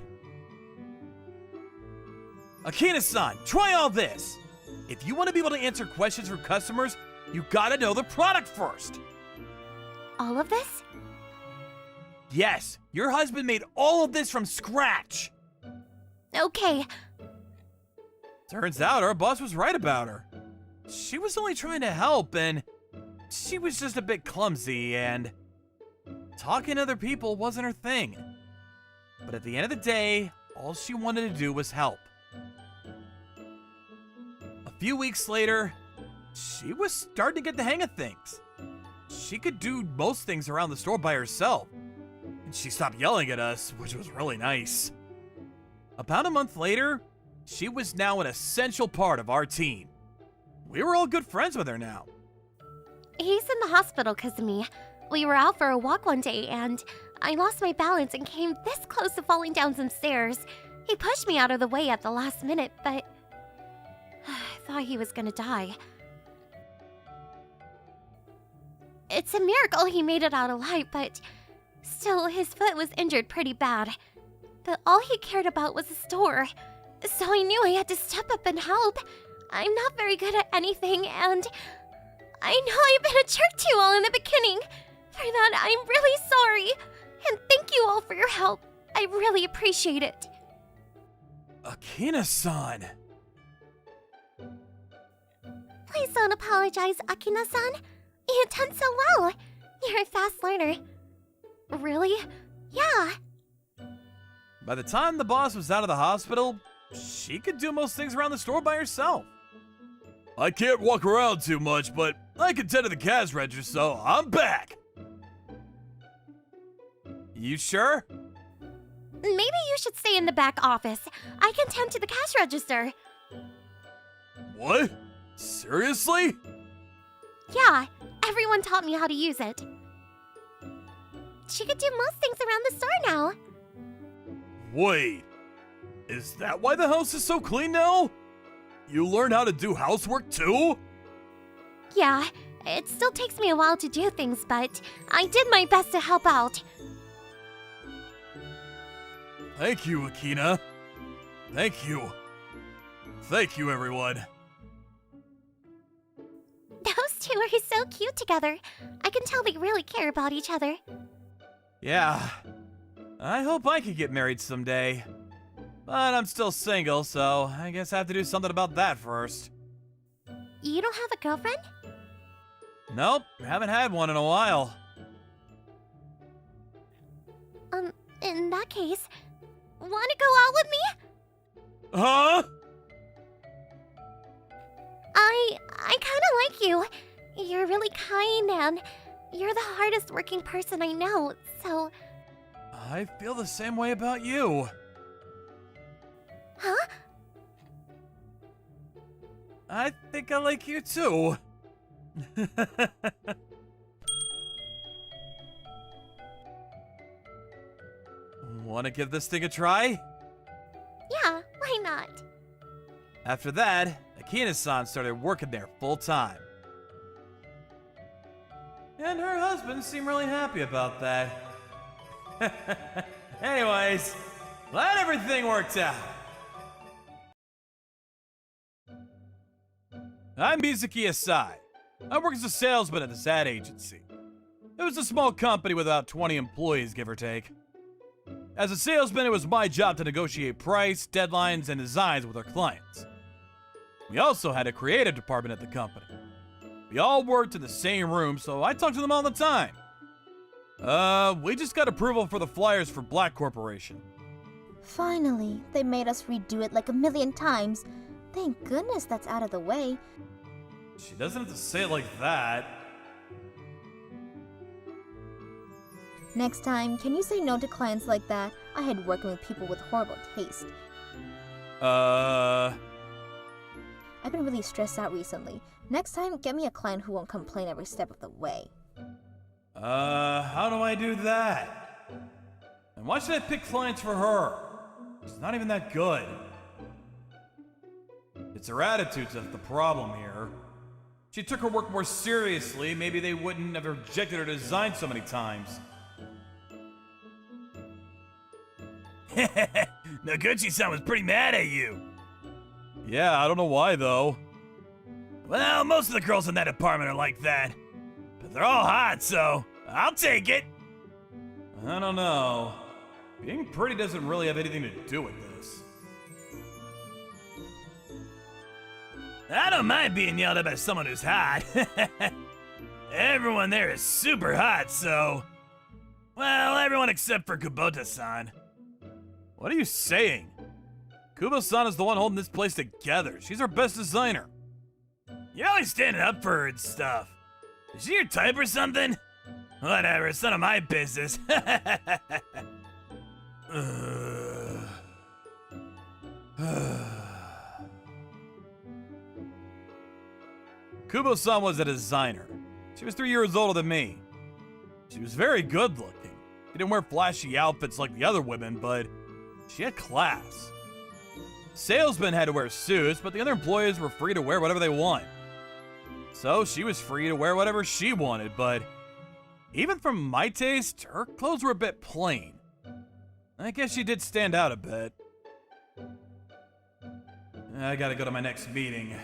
Akina-san, try all this. If you want to be able to answer questions from customers, you gotta know the product first. All of this? Yes, your husband made all of this from scratch. Okay. Turns out our boss was right about her. She was only trying to help, and she was just a bit clumsy, and talking to other people wasn't her thing. But at the end of the day, all she wanted to do was help. A few weeks later, she was starting to get the hang of things. She could do most things around the store by herself. And she stopped yelling at us, which was really nice. About a month later, she was now an essential part of our team. We were all good friends with her now. He's in the hospital because of me. We were out for a walk one day and I lost my balance and came this close to falling down some stairs. He pushed me out of the way at the last minute, but I thought he was gonna die. It's a miracle he made it out alive, but still, his foot was injured pretty bad. But all he cared about was the store. So I knew I had to step up and help. I'm not very good at anything, and I know I've been a jerk to you all in the beginning. For that, I'm really sorry. And thank you all for your help. I really appreciate it. Akina-san. Please don't apologize, Akina-san. You've done so well. You're a fast learner. Really? Yeah. By the time the boss was out of the hospital, she could do most things around the store by herself. I can't walk around too much, but I can tend to the cash register, so I'm back. You sure? Maybe you should stay in the back office. I can tend to the cash register. What? Seriously? Yeah, everyone taught me how to use it. She could do most things around the store now. Wait, is that why the house is so clean now? You learn how to do housework too? Yeah, it still takes me a while to do things, but I did my best to help out. Thank you, Akina. Thank you. Thank you, everyone. Those two are so cute together. I can tell they really care about each other. Yeah, I hope I could get married someday. But I'm still single, so I guess I have to do something about that first. You don't have a girlfriend? Nope, haven't had one in a while. In that case, wanna go out with me? Huh? I kinda like you. You're really kind and you're the hardest working person I know, so... I feel the same way about you. Huh? I think I like you too. Wanna give this thing a try? Yeah, why not? After that, Akina-san started working there full time. And her husband seemed really happy about that. Anyways, glad everything worked out. I'm Mizuki Asai. I work as a salesman at this ad agency. It was a small company with about 20 employees, give or take. As a salesman, it was my job to negotiate price, deadlines, and designs with our clients. We also had a creative department at the company. We all worked in the same room, so I talked to them all the time. We just got approval for the flyers for Black Corporation. Finally, they made us redo it like a million times. Thank goodness that's out of the way. She doesn't have to say it like that. Next time, can you say no to clients like that? I hate working with people with horrible taste. I've been really stressed out recently. Next time, get me a client who won't complain every step of the way. How do I do that? And why should I pick clients for her? She's not even that good. It's her attitude that's the problem here. If she took her work more seriously, maybe they wouldn't have rejected her design so many times. Noguchi-san was pretty mad at you. Yeah, I don't know why though. Well, most of the girls in that department are like that. But they're all hot, so I'll take it. I don't know. Being pretty doesn't really have anything to do with this. I don't mind being yelled at by someone who's hot. Everyone there is super hot, so... Well, everyone except for Kubota-san. What are you saying? Kubo-san is the one holding this place together. She's our best designer. You're always standing up for her and stuff. Is she your type or something? Whatever, it's none of my business. Kubo-san was a designer. She was 3 years older than me. She was very good looking. She didn't wear flashy outfits like the other women, but she had class. Salesmen had to wear suits, but the other employees were free to wear whatever they want. So she was free to wear whatever she wanted, but even from my taste, her clothes were a bit plain. I guess she did stand out a bit. I gotta go to my next meeting.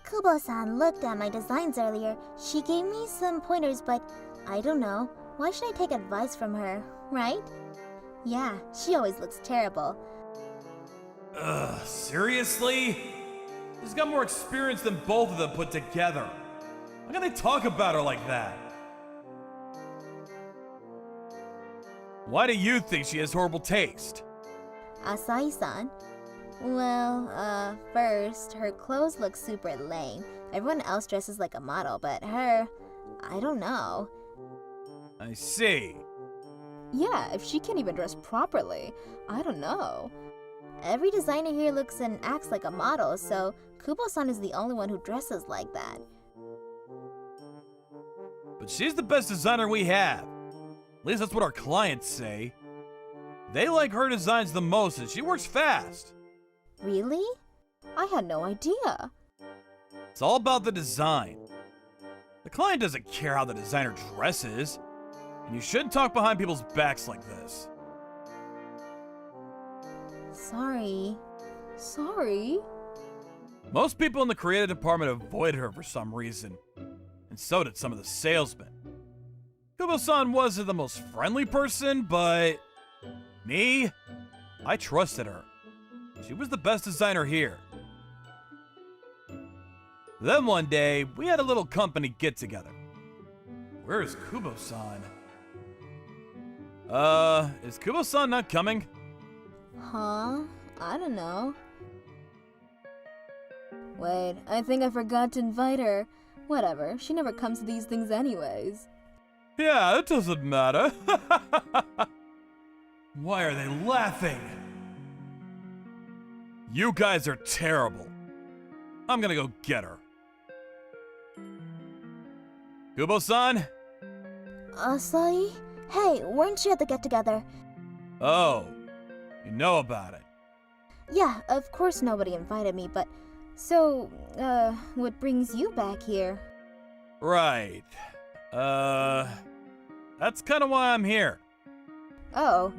Kubo-san looked at my designs earlier. She gave me some pointers, but I don't know. Why should I take advice from her, right? Yeah, she always looks terrible. Ugh, seriously? She's got more experience than both of them put together. How can they talk about her like that? Why do you think she has horrible taste? Asahi-san? Well, first, her clothes look super lame. Everyone else dresses like a model, but her, I don't know. I see. Yeah, if she can't even dress properly, I don't know. Every designer here looks and acts like a model, so Kubo-san is the only one who dresses like that. But she's the best designer we have. At least that's what our clients say. They like her designs the most, and she works fast. Really? I had no idea. It's all about the design. The client doesn't care how the designer dresses, and you shouldn't talk behind people's backs like this. Sorry. Sorry? Most people in the creative department avoided her for some reason, and so did some of the salesmen. Kubo-san wasn't the most friendly person, but me, I trusted her. She was the best designer here. Then one day, we had a little company get-together. Where is Kubo-san? Is Kubo-san not coming? Huh? I don't know. Wait, I think I forgot to invite her. Whatever, she never comes to these things anyways. Yeah, it doesn't matter. Why are they laughing? You guys are terrible. I'm gonna go get her. Kubo-san? Asahi? Hey, weren't you at the get-together? Oh, you know about it. Yeah, of course nobody invited me, but... So, what brings you back here? Right. That's kind of why I'm here. Oh.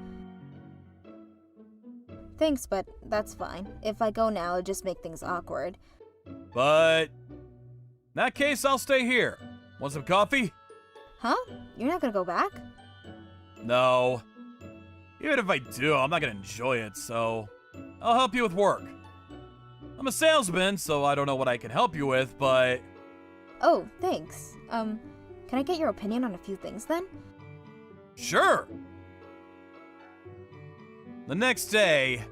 Thanks, but that's fine. If I go now, it'll just make things awkward. But in that case, I'll stay here. Want some coffee? Huh? You're not gonna go back? No. Even if I do, I'm not gonna enjoy it, so I'll help you with work. I'm a salesman, so I don't know what I can help you with, but... Oh, thanks. Can I get your opinion on a few things then? Sure! The next day,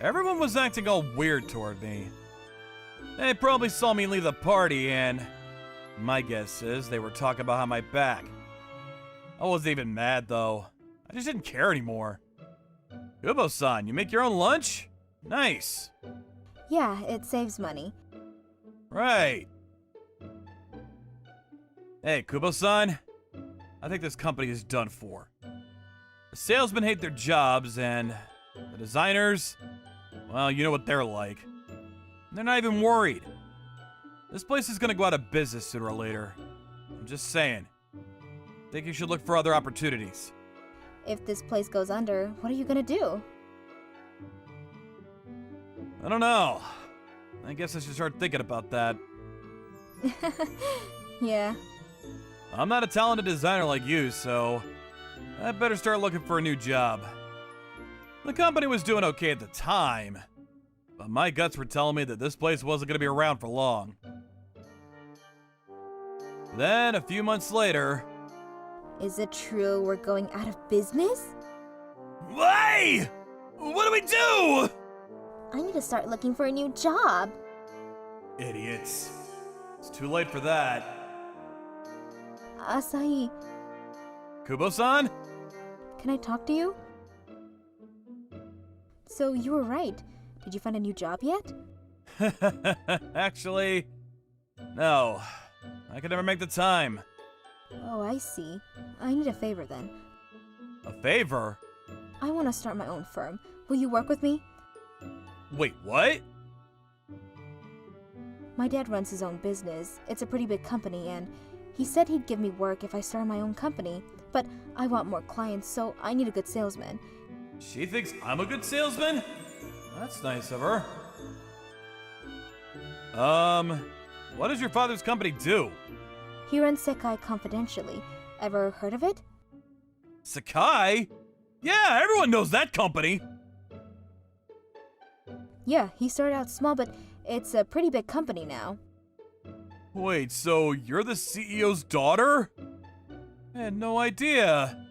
everyone was acting all weird toward me. They probably saw me leave the party and... my guess is they were talking behind my back. I wasn't even mad, though. I just didn't care anymore. Kubo-san, you make your own lunch? Nice. Yeah, it saves money. Right. Hey, Kubo-san. I think this company is done for. The salesmen hate their jobs, and the designers, well, you know what they're like. They're not even worried. This place is gonna go out of business sooner or later. I'm just saying. Think you should look for other opportunities. If this place goes under, what are you gonna do? I don't know. I guess I should start thinking about that. Yeah. I'm not a talented designer like you, so I better start looking for a new job. The company was doing okay at the time, but my guts were telling me that this place wasn't going to be around for long. Then, a few months later... Is it true we're going out of business? Hey! What do we do? I need to start looking for a new job. Idiots. It's too late for that. Asahi, Kubo-san? can I talk to you? So you were right. Did you find a new job yet? Actually, no. I could never make the time. Oh, I see. I need a favor then. A favor? I want to start my own firm. Will you work with me? Wait, what? My dad runs his own business. It's a pretty big company, and he said he'd give me work if I started my own company. But I want more clients, so I need a good salesman. She thinks I'm a good salesman? That's nice of her. What does your father's company do? He runs Sekai confidentially. Ever heard of it? Sekai? Yeah, everyone knows that company. Yeah, he started out small, but it's a pretty big company now. Wait, so you're the CEO's daughter? I had no idea.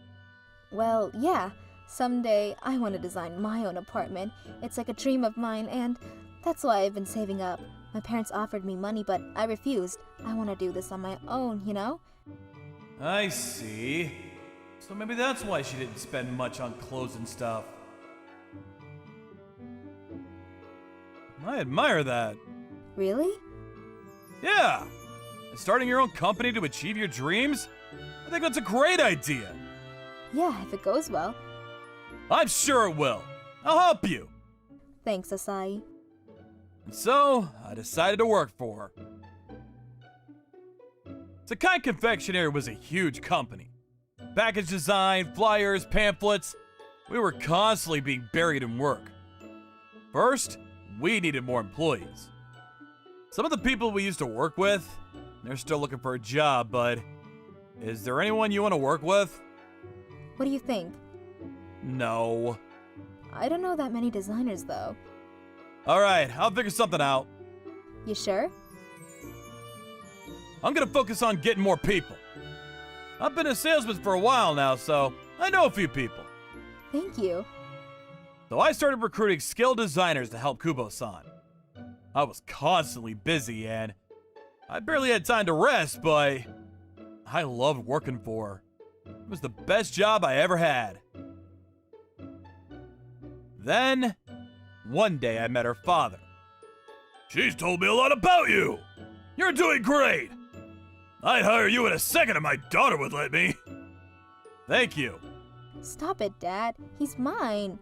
Well, yeah. Someday I want to design my own apartment. It's like a dream of mine, and that's why I've been saving up. My parents offered me money, but I refused. I want to do this on my own, you know? I see. So maybe that's why she didn't spend much on clothes and stuff. I admire that. Really? Yeah! And starting your own company to achieve your dreams? I think that's a great idea. Yeah, if it goes well. I'm sure it will. I'll help you. Thanks, Asai. And so, I decided to work for her. Sekai Confectionery was a huge company. Package design, flyers, pamphlets. We were constantly being buried in work. First, we needed more employees. Some of the people we used to work with, they're still looking for a job, but is there anyone you want to work with? What do you think? No. I don't know that many designers, though. Alright, I'll figure something out. You sure? I'm gonna focus on getting more people. I've been a salesman for a while now, so I know a few people. Thank you. So I started recruiting skilled designers to help Kubo-san. I was constantly busy and I barely had time to rest, but I loved working for her. It was the best job I ever had. Then, one day I met her father. She's told me a lot about you. You're doing great. I'd hire you in a second if my daughter would let me. Thank you. Stop it, Dad. He's mine.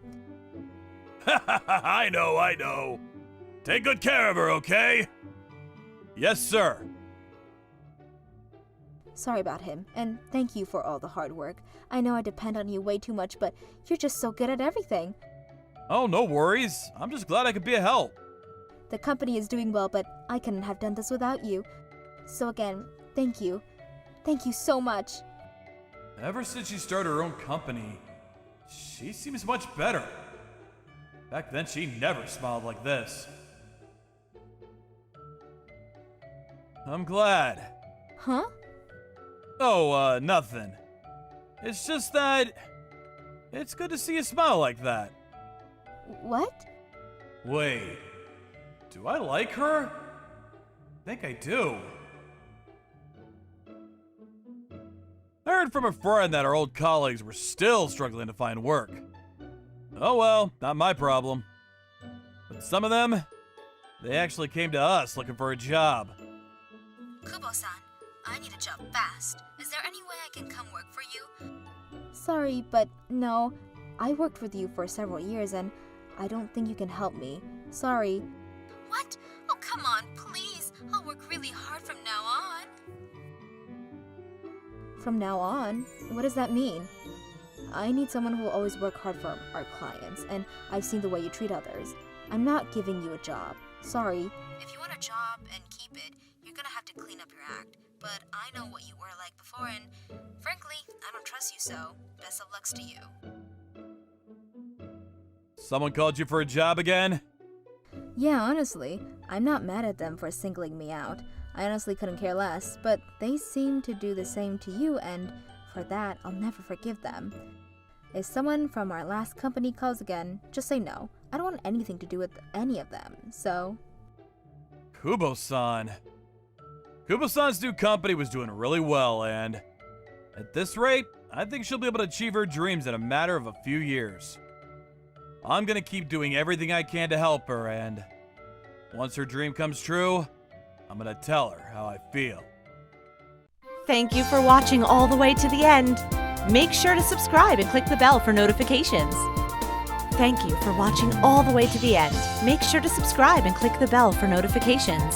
I know. Take good care of her, okay? Yes, sir. Sorry about him, and thank you for all the hard work. I know I depend on you way too much, but you're just so good at everything. Oh, no worries. I'm just glad I could be a help. The company is doing well, but I couldn't have done this without you. So again, thank you. Thank you so much. Ever since she started her own company, she seems much better. Back then, she never smiled like this. I'm glad. Huh? Oh, nothing. It's just that it's good to see you smile like that. What? Wait, do I like her? I think I do. I heard from a friend that our old colleagues were still struggling to find work. Oh well, not my problem. But some of them, they actually came to us looking for a job. Kubo-san, I need a job fast. Is there any way I can come work for you? Sorry, but no. I worked with you for several years, and I don't think you can help me. Sorry. What? Oh, Come on, please. I'll work really hard from now on. From now on? What does that mean? I need someone who will always work hard for our clients, and I've seen the way you treat others. I'm not giving you a job. Sorry. If you want a job and keep it, you're gonna have to clean up your act. But I know what you were like before, and frankly, I don't trust you, so best of lucks to you. Someone called you for a job again? Yeah, honestly, I'm not mad at them for singling me out. I honestly couldn't care less, but they seem to do the same to you, and for that, I'll never forgive them. If someone from our last company calls again, just say no. I don't want anything to do with any of them, so... Kubo-san. Kubo-san's new company was doing really well, and at this rate, I think she'll be able to achieve her dreams in a matter of a few years. I'm gonna keep doing everything I can to help her, and once her dream comes true, I'm gonna tell her how I feel. Thank you for watching all the way to the end. Make sure to subscribe and click the bell for notifications. Thank you for watching all the way to the end. Make sure to subscribe and click the bell for notifications.